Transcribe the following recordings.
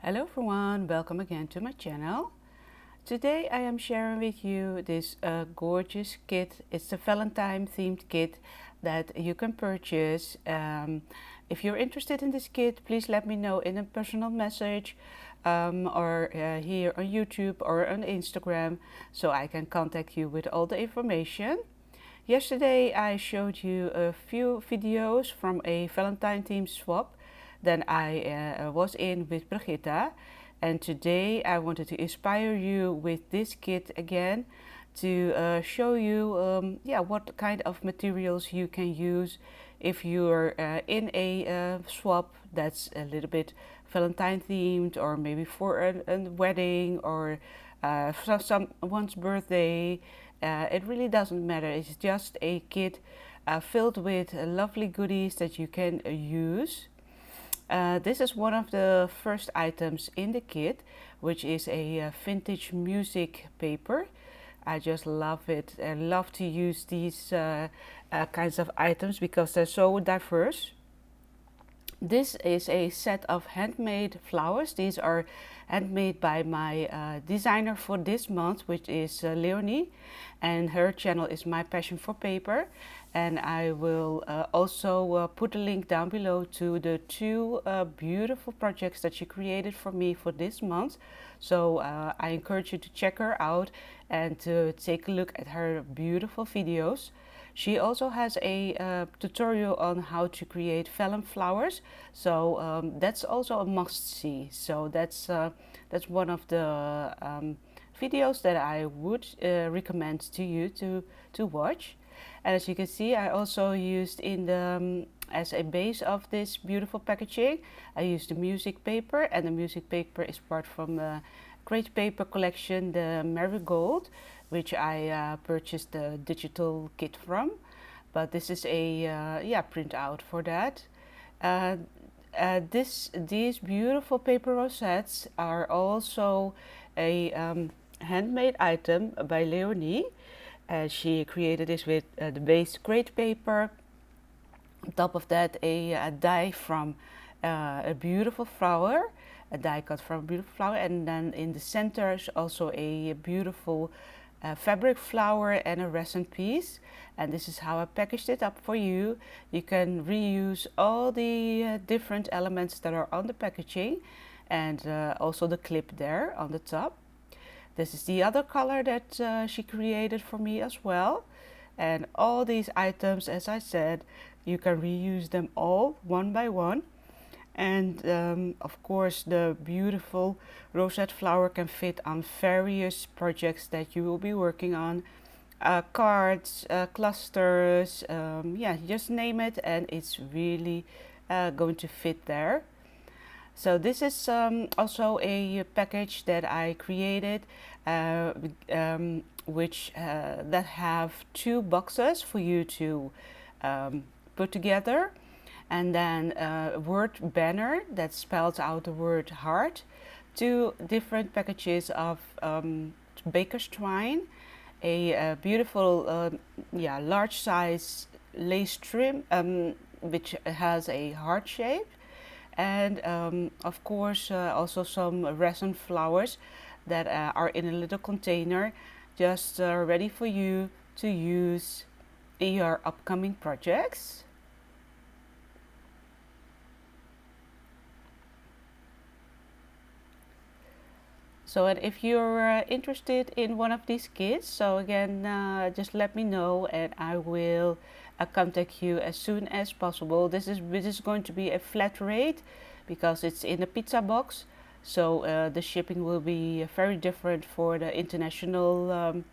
Hello everyone, welcome again to my channel. Today I am sharing with you this gorgeous kit. It's the Valentine themed kit that you can purchase. If you're interested in this kit, please let me know in a personal message or here on YouTube or on Instagram so I can contact you with all the information. Yesterday I showed you a few videos from a Valentine themed swap that I was in with Brigitta, and today I wanted to inspire you with this kit again to show you what kind of materials you can use if you're in a swap that's a little bit Valentine themed, or maybe for a wedding or for someone's birthday. It really doesn't matter. It's just a kit filled with lovely goodies that you can use. This is one of the first items in the kit, which is a vintage music paper. I just love it. I love to use these kinds of items because they're so diverse. This is a set of handmade flowers. These are handmade by my designer for this month, which is Leonie, and her channel is MyPassionForPaper. And I will also put a link down below to the two beautiful projects that she created for me for this month. So I encourage you to check her out and to take a look at her beautiful videos. She also has a tutorial on how to create vellum flowers, so that's also a must-see. So that's one of the videos that I would recommend to you to watch. And as you can see, I also used in the as a base of this beautiful packaging, I used the music paper, and the music paper is part from the great paper collection, the Marigold, which I purchased the digital kit from. But this is a printout for that. These beautiful paper rosettes are also a handmade item by Leonie. She created this with the base great paper. On top of that, a die from a beautiful flower, a die cut from a beautiful flower, and then in the center is also a beautiful fabric flower and a resin piece. And this is how I packaged it up for you. You can reuse all the different elements that are on the packaging, and also the clip there on the top. This is the other color that she created for me as well. And all these items, as I said, you can reuse them all one by one. And of course, the beautiful rosette flower can fit on various projects that you will be working on. Cards, clusters, just name it, and it's really going to fit there. So this is also a package that I created, which that have two boxes for you to put together, and then a word banner that spells out the word heart, two different packages of baker's twine, a beautiful large size lace trim which has a heart shape, and of course also some resin flowers that are in a little container, just ready for you to use in your upcoming projects. So, and if you're interested in one of these kits, so again, just let me know and I will contact you as soon as possible. This is going to be a flat rate because it's in a pizza box. So the shipping will be very different for the international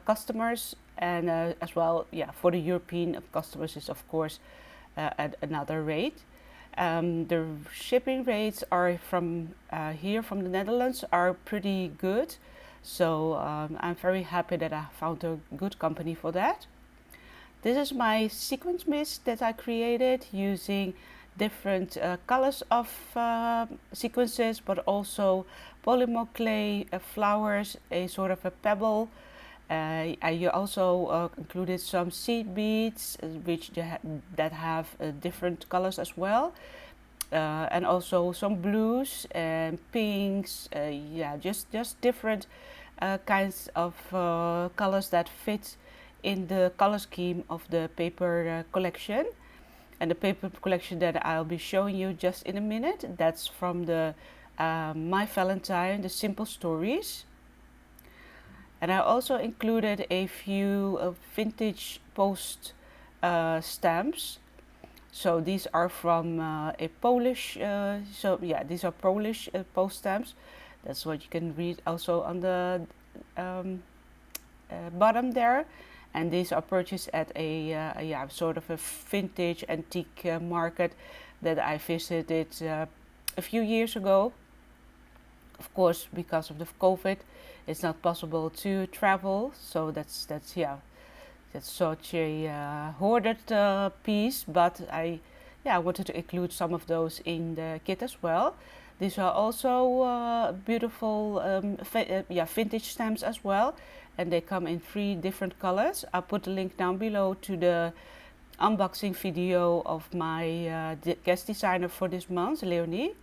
customers, and as well, for the European customers is of course at another rate. The shipping rates are from here from the Netherlands are pretty good, so I'm very happy that I found a good company for that. This is my sequence mist that I created using different colors of sequences, but also polymer clay flowers, a sort of a pebble. I also included some seed beads, that have different colors as well. and also some blues and pinks. Yeah, just different kinds of colors that fit in the color scheme of the paper collection. And the paper collection that I'll be showing you just in a minute, that's from the My Valentine, the Simple Stories. And I also included a few vintage post stamps. So these are from a Polish, so yeah, these are Polish post stamps. That's what you can read also on the bottom there. And these are purchased at a yeah, sort of a vintage antique market that I visited a few years ago. Of course, because of the COVID, it's not possible to travel. So that's yeah, that's such a hoarded piece. But I wanted to include some of those in the kit as well. These are also beautiful yeah, vintage stamps as well, and they come in 3 different colors. I'll put the link down below to the unboxing video of my guest designer for this month, Leonie.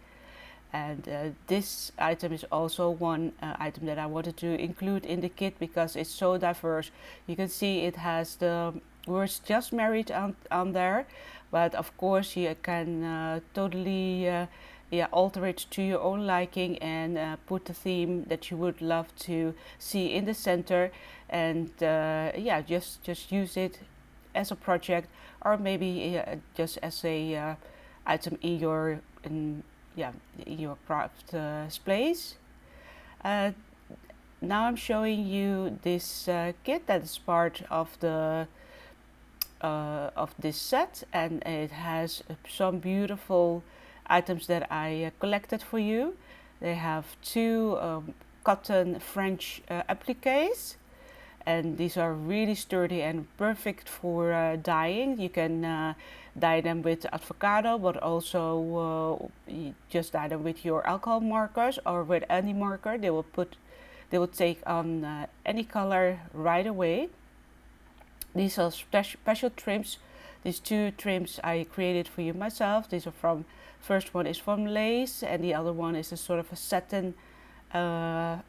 And this item is also one item that I wanted to include in the kit because it's so diverse. You can see it has the words "just married" on there, but of course you can totally yeah, alter it to your own liking and put the theme that you would love to see in the center, and yeah, just use it as a project, or maybe just as a item in your yeah, your craft space. Now I'm showing you this kit that is part of the of this set, and it has some beautiful items that I collected for you. They have 2 cotton French appliques, and these are really sturdy and perfect for dyeing. You can dye them with avocado, but also just dye them with your alcohol markers or with any marker. They will take on any color right away. These are special trims. These 2 trims I created for you myself. These are from, first one is from lace, and the other one is a sort of a satin, yeah,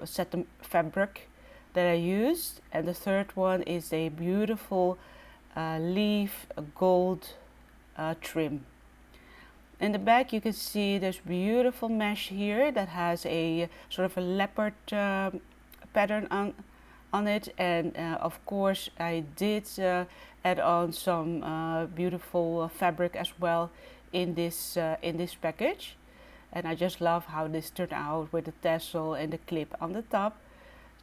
satin fabric that I used. And the third one is a beautiful leaf gold trim. In the back you can see there's beautiful mesh here that has a sort of a leopard pattern on it, and of course I did add on some beautiful fabric as well in this package. And I just love how this turned out with the tassel and the clip on the top,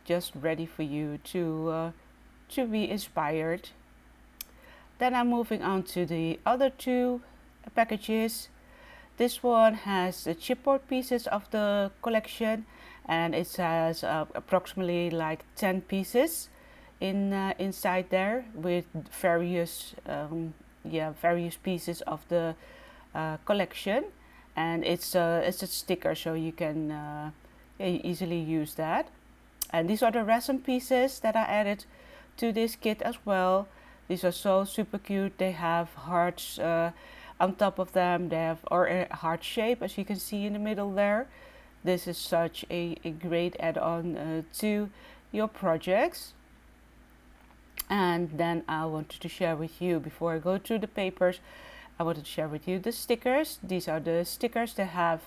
just ready for you to be inspired. Then I'm moving on to the other 2 packages. This one has the chipboard pieces of the collection, and it has approximately like 10 pieces inside there with various yeah, various pieces of the collection. And it's a sticker, so you can yeah, easily use that. And these are the resin pieces that I added to this kit as well. These are so super cute. They have hearts on top of them. They have or a heart shape, as you can see in the middle there. This is such a great add-on to your projects. And then I wanted to share with you, before I go through the papers, I wanted to share with you the stickers. These are the stickers that have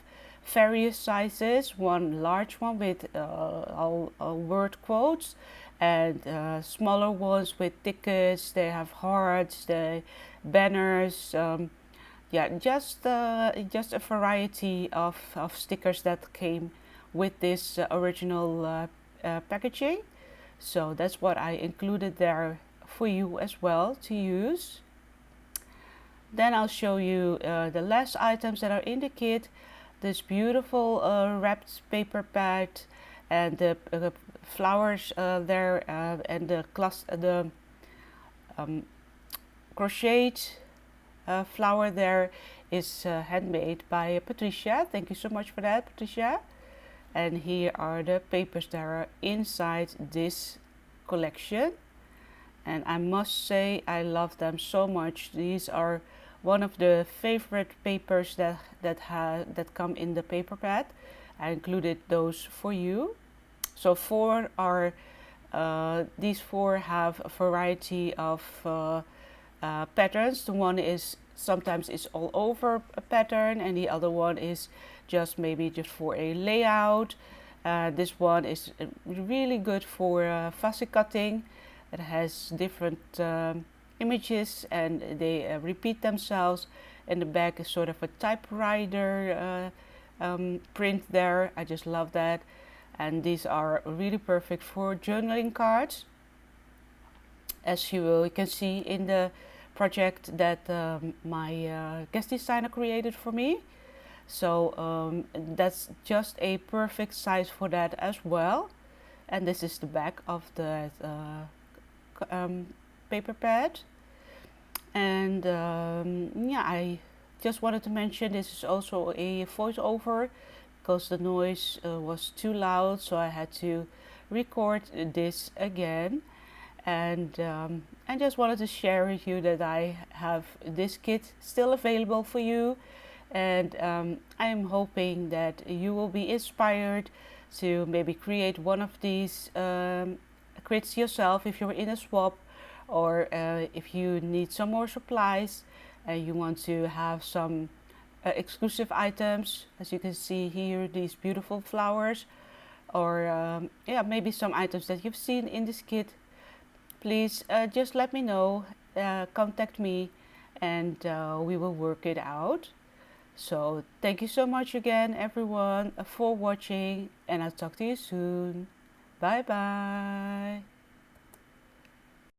various sizes. One large one with all word quotes, and smaller ones with tickets. They have hearts, the banners. Yeah, just a variety of stickers that came with this original packaging. So that's what I included there for you as well to use. Then I'll show you the last items that are in the kit. This beautiful wrapped paper pad, and the flowers there, and the crocheted flower there is handmade by Patricia. Thank you so much for that, Patricia. And here are the papers that are inside this collection, and I must say I love them so much. These are one of the favorite papers that come in the paper pad. I included those for you. So four are these four have a variety of patterns. The one is sometimes it's all over a pattern, and the other one is just maybe just for a layout. This one is really good for fussy cutting. It has different images and they repeat themselves, and the back is sort of a typewriter print there. I just love that. And these are really perfect for journaling cards, as you can see in the project that my guest designer created for me. So that's just a perfect size for that as well. And this is the back of the paper pad. And yeah, I just wanted to mention this is also a voiceover because the noise was too loud, so I had to record this again. And I just wanted to share with you that I have this kit still available for you, and I am hoping that you will be inspired to maybe create one of these kits yourself if you're in a swap, or if you need some more supplies and you want to have some exclusive items. As you can see here, these beautiful flowers, or yeah, maybe some items that you've seen in this kit. Please just let me know, contact me, and we will work it out. So thank you so much again, everyone, for watching, and I'll talk to you soon. Bye bye.